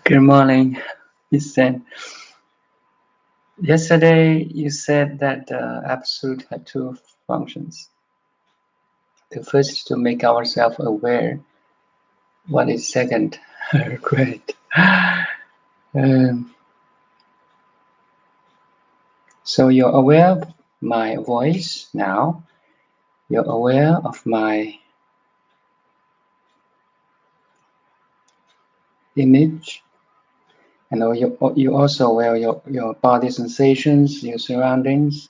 Good morning. Yesterday you said that Absolute had two functions. The first is to make ourselves aware. What is second? Great. So you're aware of my voice now. You're aware of my image. And you're also aware of your body sensations, your surroundings,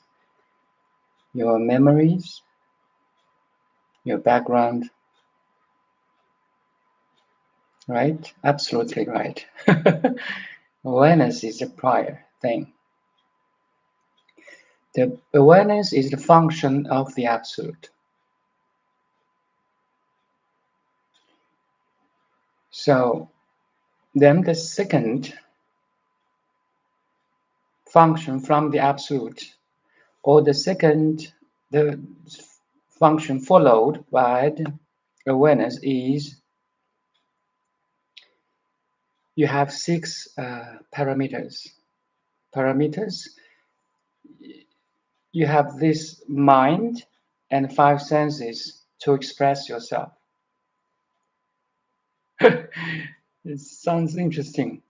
your memories, your background. Right? Absolutely right. Awareness is the prior thing. The awareness is the function of the Absolute. So then the second function from the Absolute, or the function followed by the awareness is you have 6 parameters. Parameters, you have this mind and 5 senses to express yourself. It sounds interesting.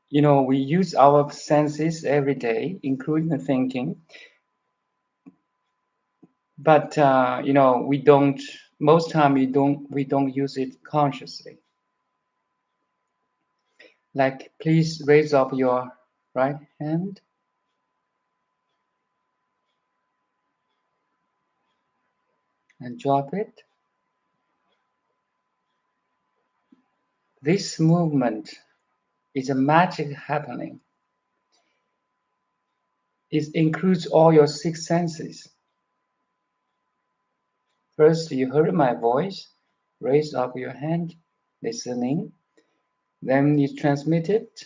You know, we use our senses every day, including the thinking. But you know, most time we don't use it consciously. Like, please raise up your right hand. And drop it. This movement is a magic happening. It includes all your 6 senses. First, you heard my voice, raise up your hand, listening. Then you transmit it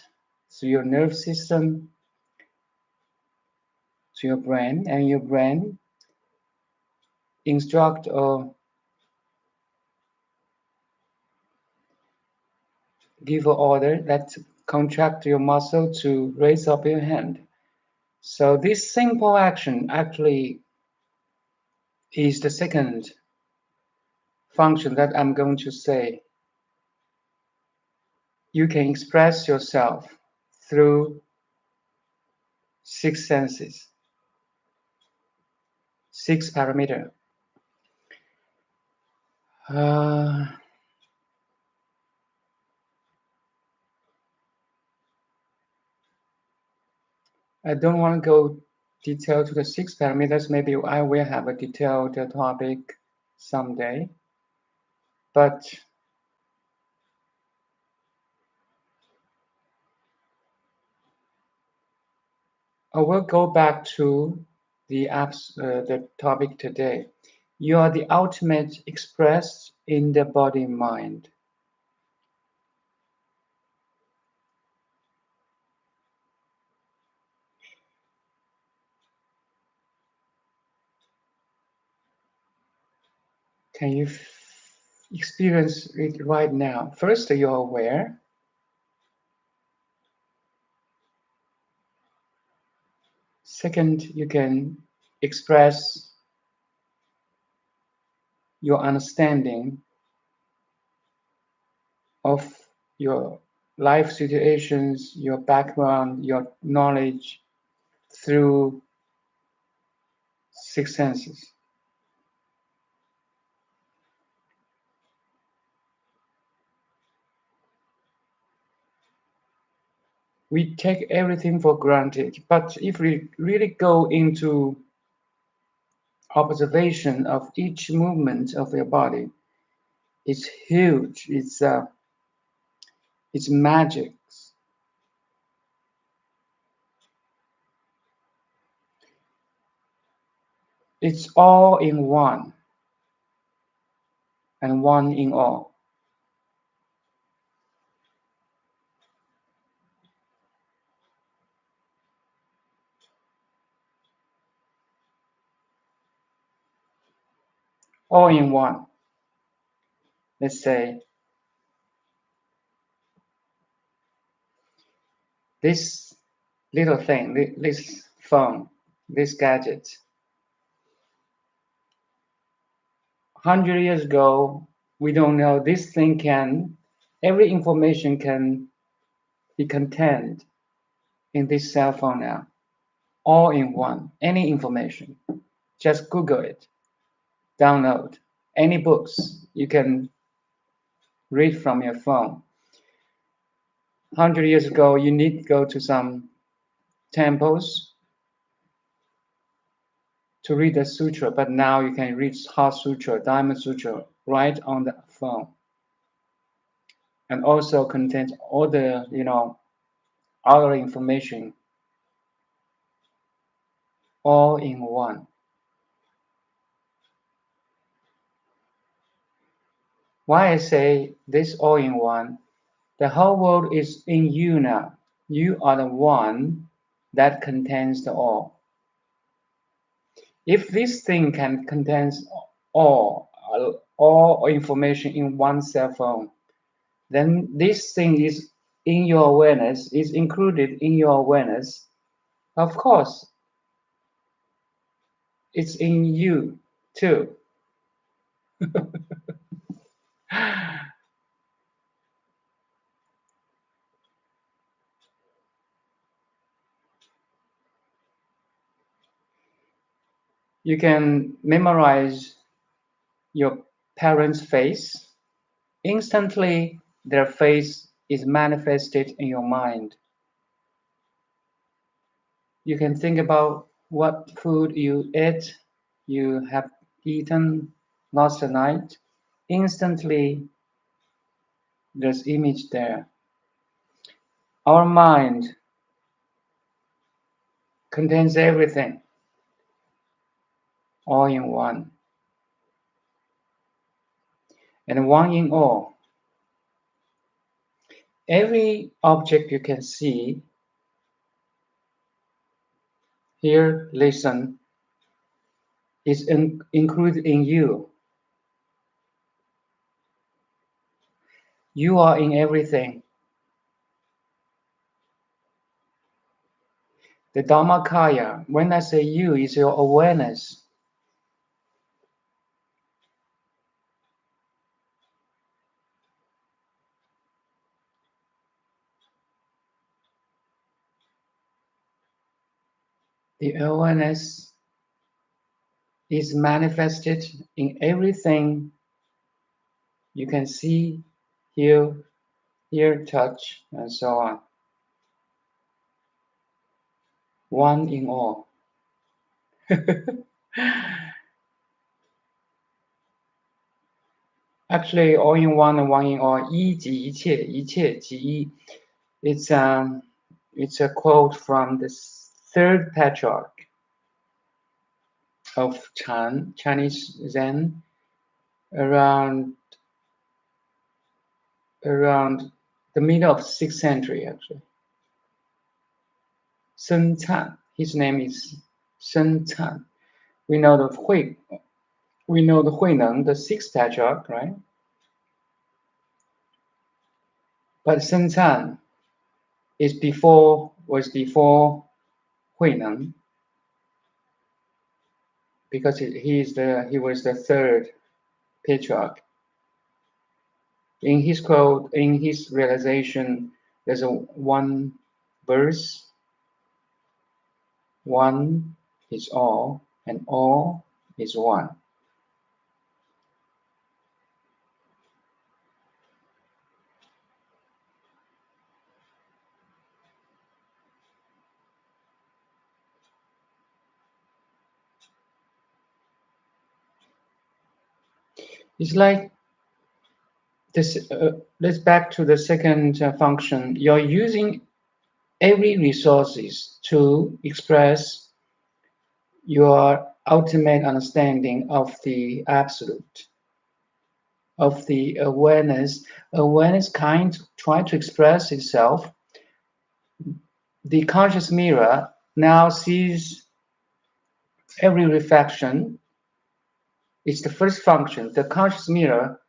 through your nerve system to your brain, and your brain instruct or give an order that contract your muscle to raise up your hand. So this simple action actually is the second function that I'm going to say. You can express yourself through 6 senses, 6 parameters. I don't want to go detailed to the 6 parameters. Maybe I will have a detailed topic someday. But I will go back to the topic today. You are the ultimate expressed in the body-mind. Can you experience it right now? First, you're aware. Second, you can express your understanding of your life situations, your background, your knowledge through 6 senses. We take everything for granted, but if we really go into observation of each movement of your body, it's huge. It's magic. It's all in one, and one in all. all in one. Let's say this little thing, this phone, this gadget. 100 years ago, we don't know this thing every information can be contained in this cell phone now, all in one, any information. Just Google it, download any books you can read from your phone. 100 years ago, you need to go to some temples to read the sutra, but now you can read Heart Sutra, Diamond Sutra right on the phone, and also contains all the other information all in one. Why I say this all in one? The whole world is in you now. You are the one that contains the all. If this thing can contains all information in one cell phone, then this thing is in your awareness, is included in your awareness. Of course, it's in you too. You can memorize your parents' face. Instantly, their face is manifested in your mind. You can think about what food you have eaten last night. Instantly, there's image there. Our mind contains everything, all in one, and one in all. Every object you can see, hear, listen, is included in you. You are in everything. The Dhammakaya, when I say you, is your awareness. The awareness is manifested in everything you can see, hear, touch, and so on. One in all. Actually, all in one and one in all, 一即一切，一切即一. It's a quote from the third patriarch of Chinese Zen, around the middle of 6th century, actually. Sun Can. His name is Sun Can. We know the Huineng, the sixth patriarch, right? But Sun Can was before Huineng, because he was the third patriarch. In his quote, in his realization, there's one verse: one is all, and all is one. It's like this. Let's back to the second function. You're using every resources to express your ultimate understanding of the absolute, of the awareness. Awareness try to express itself. The conscious mirror now sees every reflection It's the first function. The conscious mirror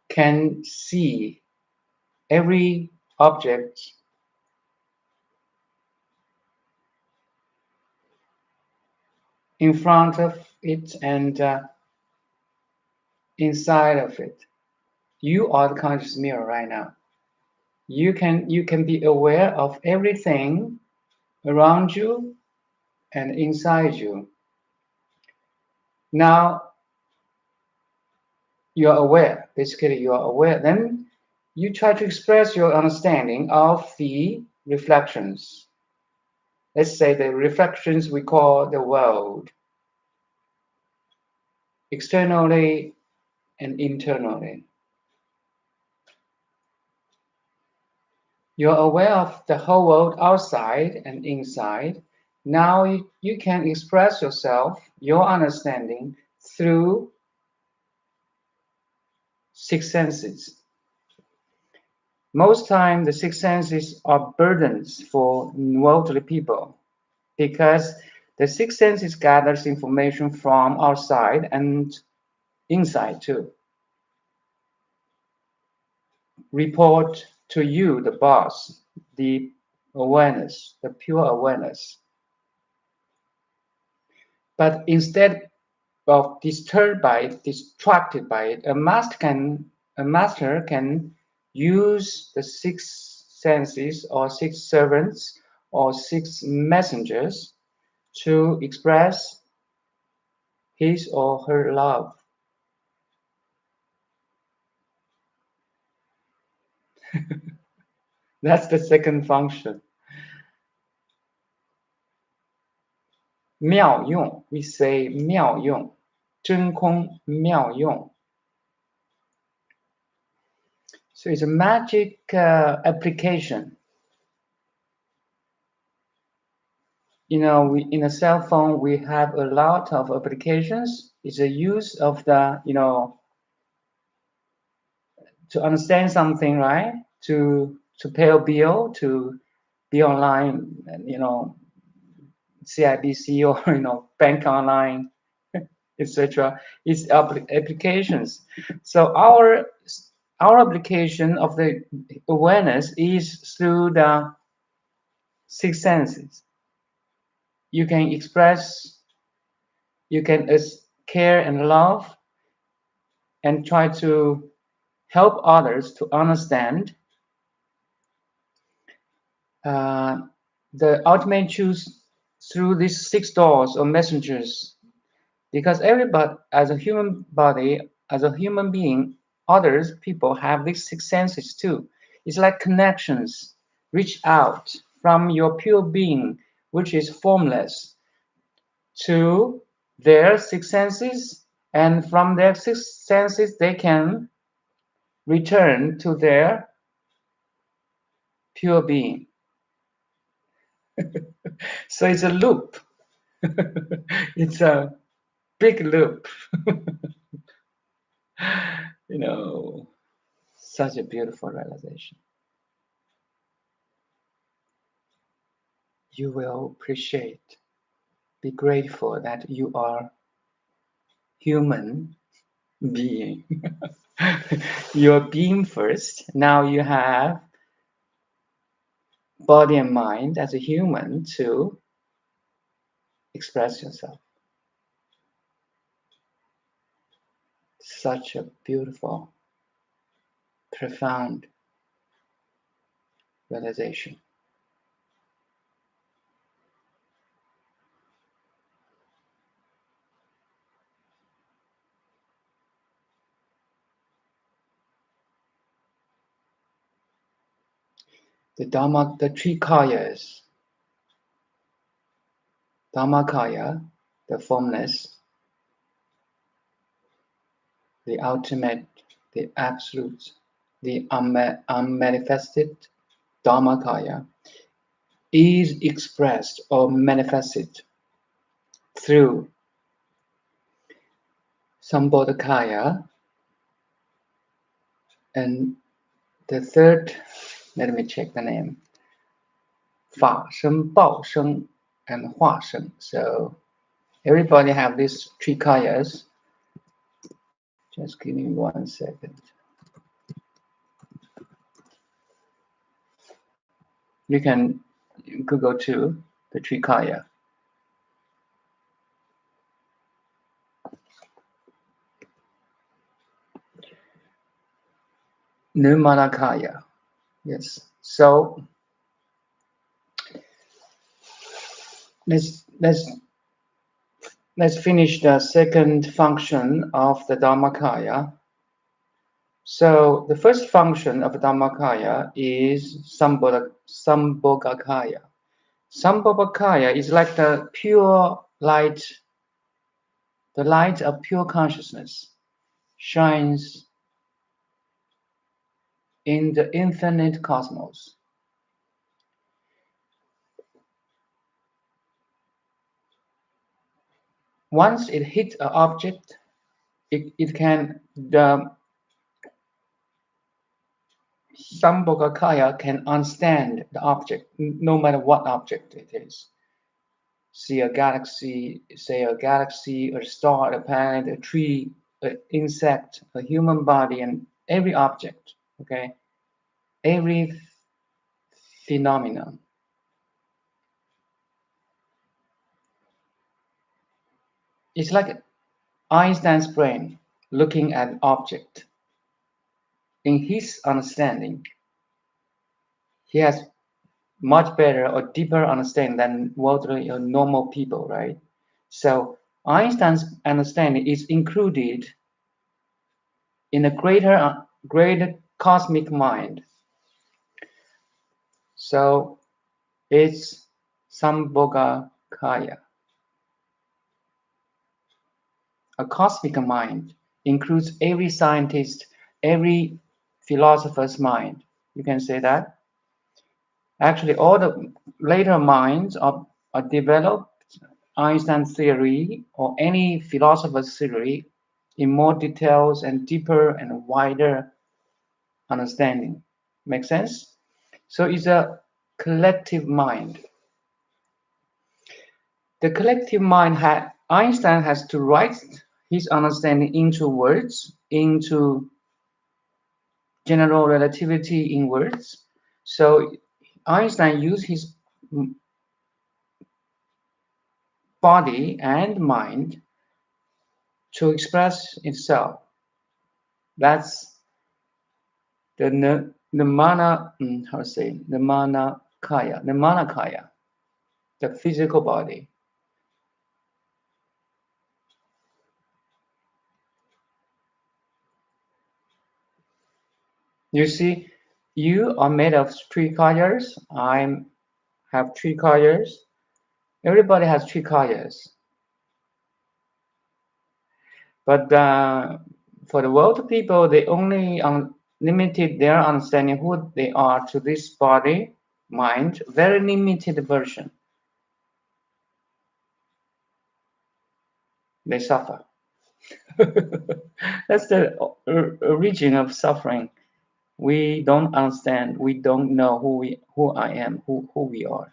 can see every object in front of it and inside of it. You are the conscious mirror right now. You can be aware of everything around you and inside you. Now you are aware. Basically, you are aware. Then you try to express your understanding of the reflections. Let's say the reflections we call the world, externally and internally. You're aware of the whole world outside and inside. Now you can express yourself, your understanding, through six senses. Most time, the six senses are burdens for worldly people because the six senses gathers information from outside and inside too. Report to you, the boss, the awareness, the pure awareness. But instead of disturbed by it, distracted by it, a master can use the six senses or six servants or six messengers to express his or her love. That's the second function. 妙用, we say 妙用,真空妙用. So it's a magic application. You know, in a cell phone, we have a lot of applications. It's a use of the, to understand something, right? To pay a bill, to be online, CIBC or, bank online, etc. It's applications. So our application of the awareness is through the six senses. You can express, you can care and love and try to help others to understand the ultimate truth through these six doors or messengers. Because everybody, as a human body, as a human being, others, people have these six senses too. It's like connections reach out from your pure being, which is formless, to their six senses, and from their six senses they can return to their pure being. So it's a loop. It's a big loop. Such a beautiful realization. You will appreciate, be grateful that you are human being. You're being first. Now you have body and mind as a human to express yourself. Such a beautiful, profound realization. The three kayas, Dhammakaya, the formless, the ultimate, the absolute, the unmanifested Dhammakaya, is expressed or manifested through Sambodhakaya, and the third, let me check the name, 法身, 报身, and 化身. So everybody have these three kayas. Just give me 1 second. You can Google to the Trikaya. Nirmanakaya. Yes. So let's finish the second function of the Dharmakaya. So the first function of Dharmakaya is Sambhogakaya. Sambhogakaya is like the pure light, the light of pure consciousness shines in the infinite cosmos. Once it hits an object, the Sambhogakaya can understand the object, no matter what object it is. See a galaxy, say a galaxy, a star, a planet, a tree, an insect, a human body, and every object, okay? Every phenomenon. It's like Einstein's brain looking at an object. In his understanding, he has much better or deeper understanding than worldly or normal people, right? So Einstein's understanding is included in a greater cosmic mind. So it's Sambhogakaya. A cosmic mind includes every scientist, every philosopher's mind. You can say that. Actually, all the later minds are developed Einstein theory or any philosopher's theory in more details and deeper and wider understanding. Make sense? So it's a collective mind. The collective mind Einstein has to write his understanding into words, into general relativity in words. So Einstein used his body and mind to express itself. That's the Nirmanakaya, the physical body. You see, you are made of three kayas. I have three kayas. Everybody has three kayas. But for the world people, they only limited their understanding who they are to this body, mind, very limited version. They suffer. That's the origin of suffering. We don't understand. We don't know who I am, who we are.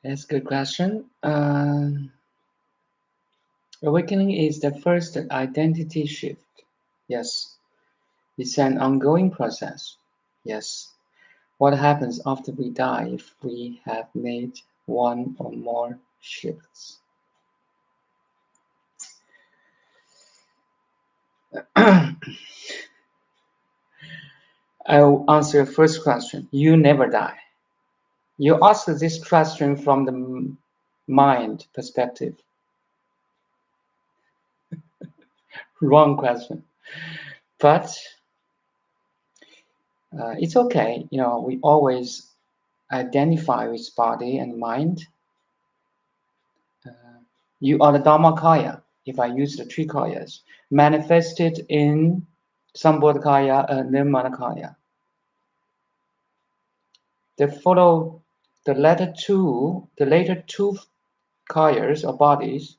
That's a good question. Awakening is the first identity shift. Yes. It's an ongoing process. Yes. What happens after we die if we have made one or more shifts? I'll answer your first question. You never die. You ask this question from the mind perspective. Wrong question. But it's okay. We always identify with body and mind. You are the Dharmakaya, if I use the three kayas, manifested in Sambodhakaya and Nirmanakaya. They follow the later two kayas or bodies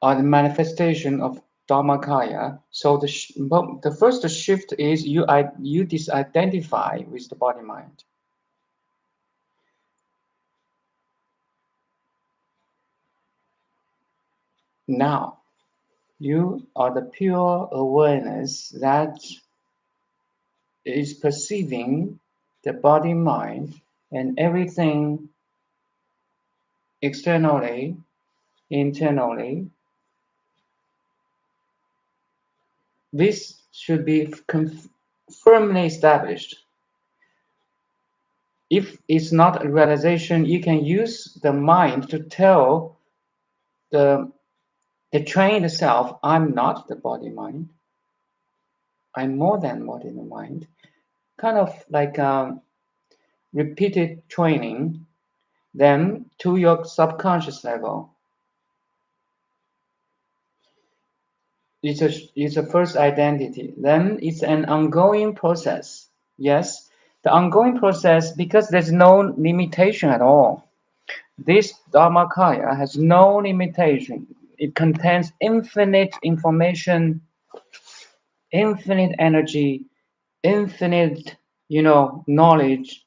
are the manifestation of Dharmakaya. So the first shift is you disidentify with the body mind. Now, you are the pure awareness that is perceiving the body mind and everything externally, internally. This should be firmly established. If it's not a realization, you can use the mind to tell the trained self, I'm not the body mind. I'm more than body and mind. Kind of like repeated training, then to your subconscious level. It's a first identity. Then it's an ongoing process. Yes, the ongoing process, because there's no limitation at all. This Dharmakaya has no limitation. It contains infinite information, infinite energy, infinite, knowledge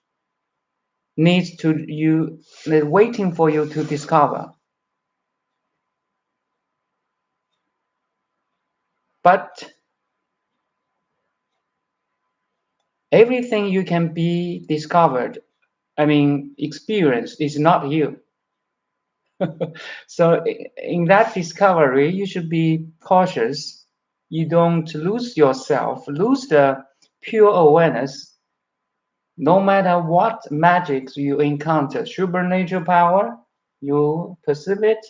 needs to you waiting for you to discover. But everything you can be discovered, experienced, is not you. So in that discovery, you should be cautious. You don't lose yourself, lose the pure awareness. No matter what magics you encounter, supernatural power, you perceive it,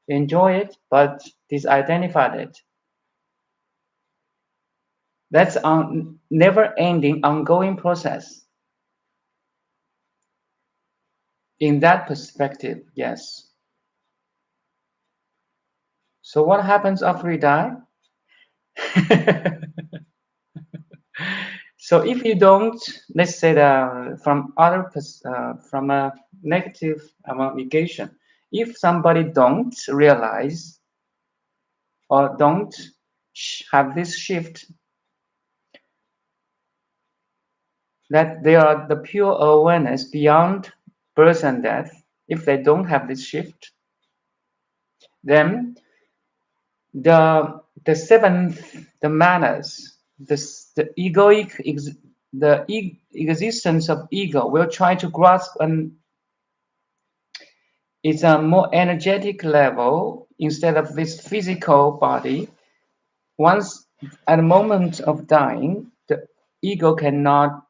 enjoy it, but disidentify it. That's a never-ending, ongoing process. In that perspective, yes. So what happens after we die? So if you don't, let's say from a negative negation, if somebody don't realize or don't have this shift that they are the pure awareness beyond birth and death, if they don't have this shift, then the seventh, the manners, the egoic, existence of ego will try to grasp it's a more energetic level instead of this physical body. Once at the moment of dying, the ego cannot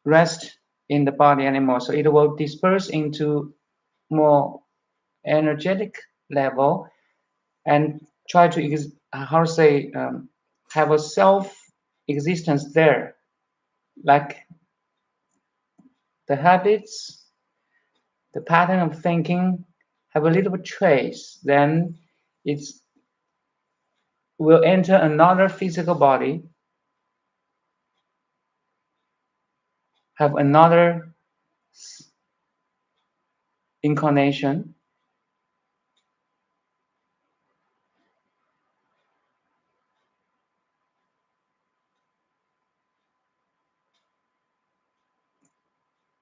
rest in the body anymore, so it will disperse into more energetic level and try to have a self existence there, like the habits, the pattern of thinking have a little trace. Then it will enter another physical body, have another incarnation.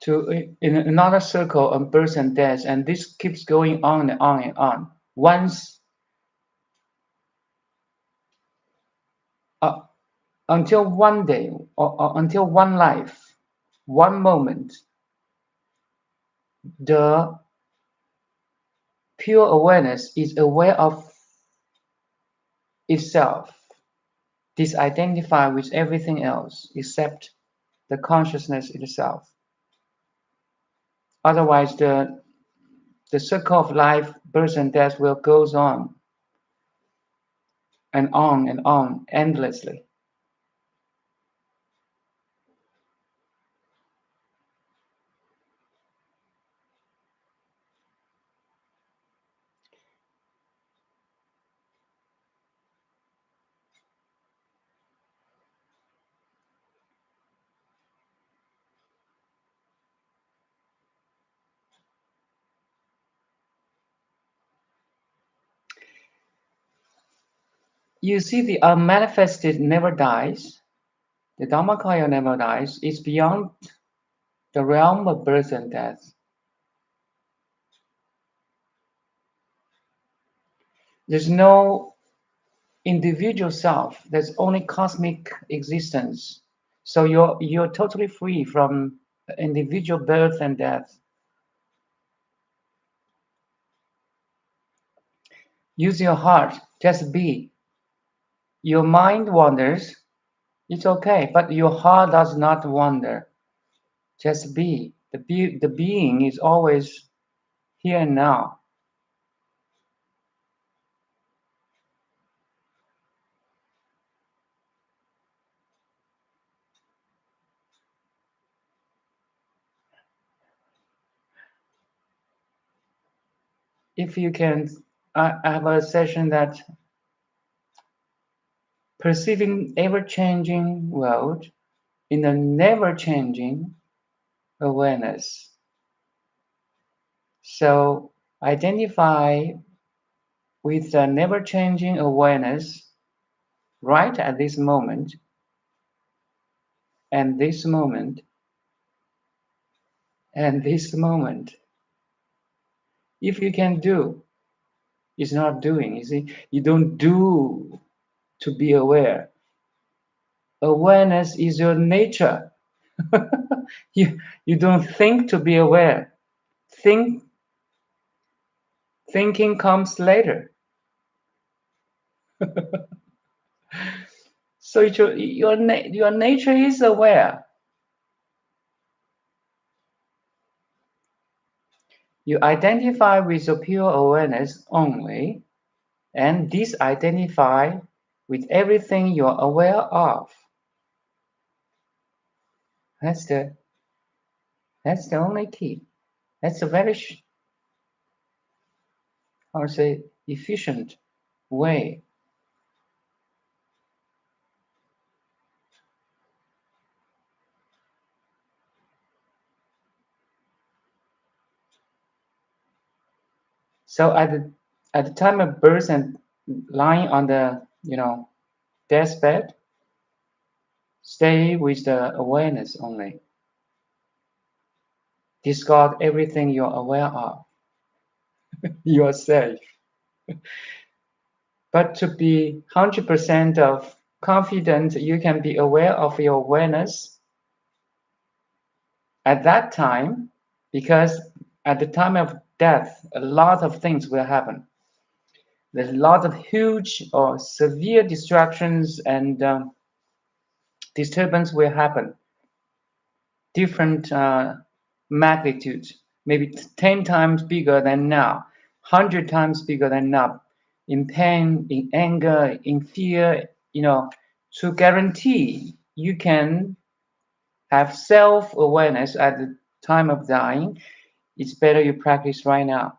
to in another circle of birth and death, and this keeps going on and on and on. Once uh, until one day or until one life, one moment, the pure awareness is aware of itself, disidentified with everything else except the consciousness itself. Otherwise, the circle of life, birth and death will goes on and on endlessly. You see, the unmanifested never dies. The Dhammakaya never dies. It's beyond the realm of birth and death. There's no individual self. There's only cosmic existence. So you're totally free from individual birth and death. Use your heart. Just be. Your mind wanders. It's okay, but your heart does not wander. Just be. The being is always here and now. If you can, I have a session that perceiving ever-changing world in a never-changing awareness. So identify with the never-changing awareness right at this moment and this moment and this moment. If you can do, it's not doing. You see, you don't do to be aware. Awareness is your nature. you don't think to be aware. Thinking comes later. So your nature is aware. You identify with your pure awareness only, and disidentify with everything you're aware of. That's the only key. That's a very I would say efficient way. So at the time of birth and lying on the deathbed, stay with the awareness only. Discard everything you're aware of. You are safe. But to be 100% of confident, you can be aware of your awareness at that time, because at the time of death, a lot of things will happen. There's a lot of huge or severe distractions and disturbance will happen. Different magnitudes, maybe 10 times bigger than now, 100 times bigger than now, in pain, in anger, in fear, to guarantee you can have self-awareness at the time of dying, it's better you practice right now.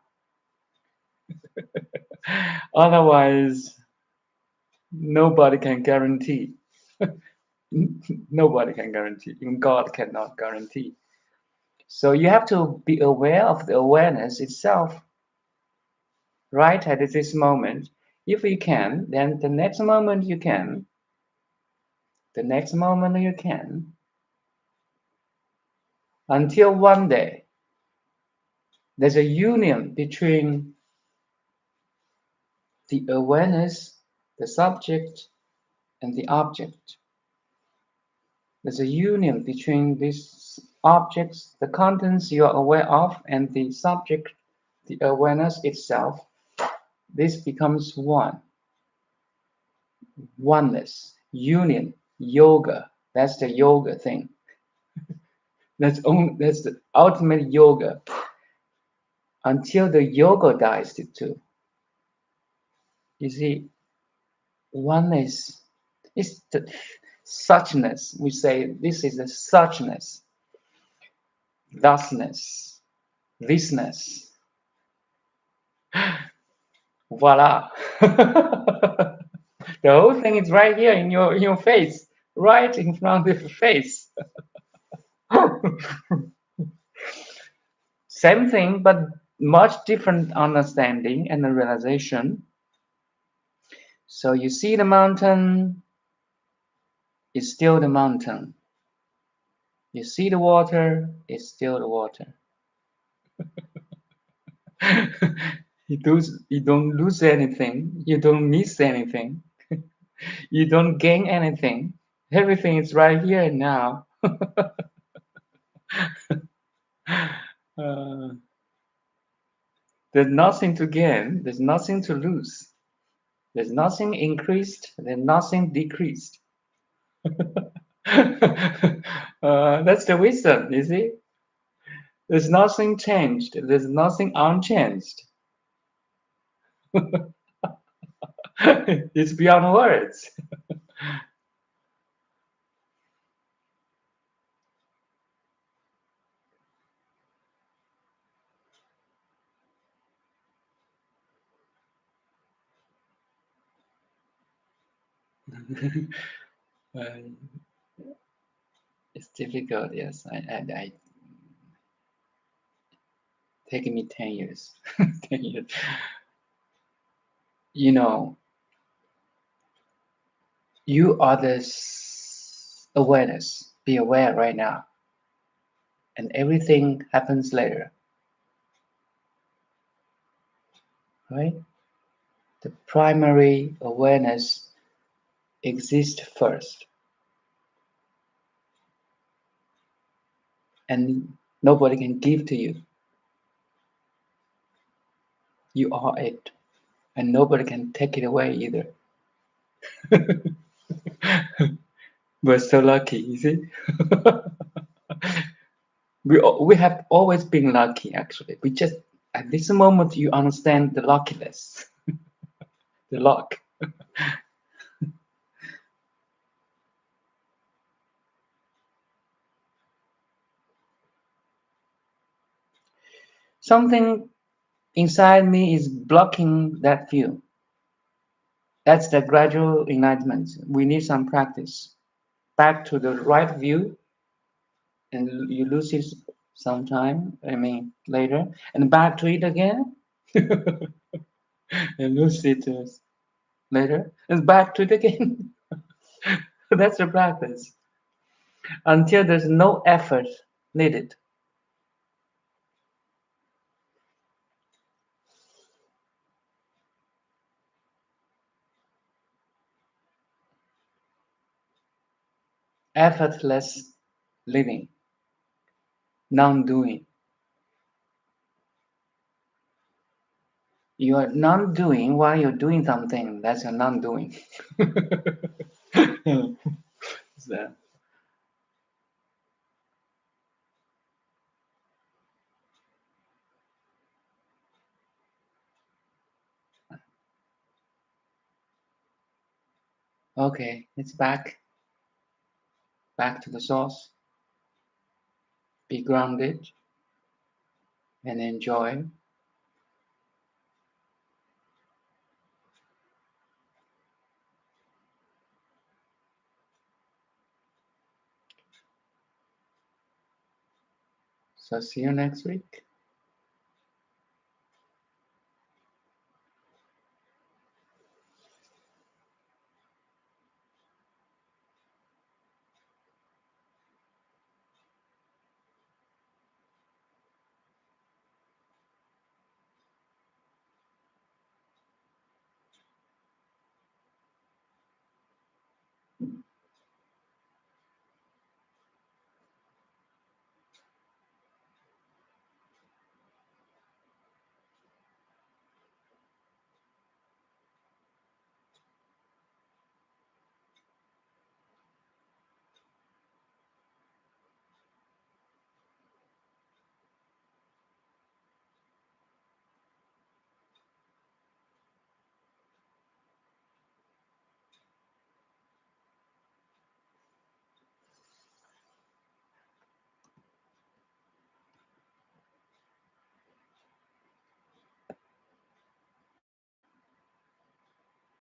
Otherwise, nobody can guarantee. Nobody can guarantee. Even God cannot guarantee. So you have to be aware of the awareness itself right at this moment. If you can, then the next moment you can. The next moment you can. until one day there's a union between the awareness, the subject, and the object. There's a union between these objects, the contents you are aware of, and the subject, the awareness itself. This becomes one. Oneness, union, yoga. That's the yoga thing. That's the ultimate yoga. Until the yoga dies too. You see, oneness is the suchness. We say this is the suchness, thusness, thisness. Voila. The whole thing is right here in your face, right in front of your face. Same thing, but much different understanding and realization. So you see the mountain, it's still the mountain. You see the water, it's still the water. You don't lose anything. You don't miss anything. You don't gain anything. Everything is right here and now. There's nothing to gain. There's nothing to lose. There's nothing increased. There's nothing decreased. That's the wisdom, you see? There's nothing changed. There's nothing unchanged. It's beyond words. It's difficult, yes. I taking me 10 years. 10 years. You know, you are this awareness. Be aware right now. And everything happens later. Right? The primary awareness exists first. And nobody can give to you. You are it. And nobody can take it away either. We're so lucky, you see? we have always been lucky, actually. We just, at this moment, you understand the luckiness, the luck. Something inside me is blocking that view. That's the gradual enlightenment. We need some practice. Back to the right view, and you lose it sometime, later, and back to it again, and lose it later, and back to it again. That's the practice. Until there's no effort needed. Effortless living, non-doing. You are non-doing while you're doing something. That's your non-doing. So, okay, it's back to the source. Be grounded and enjoy. So see you next week.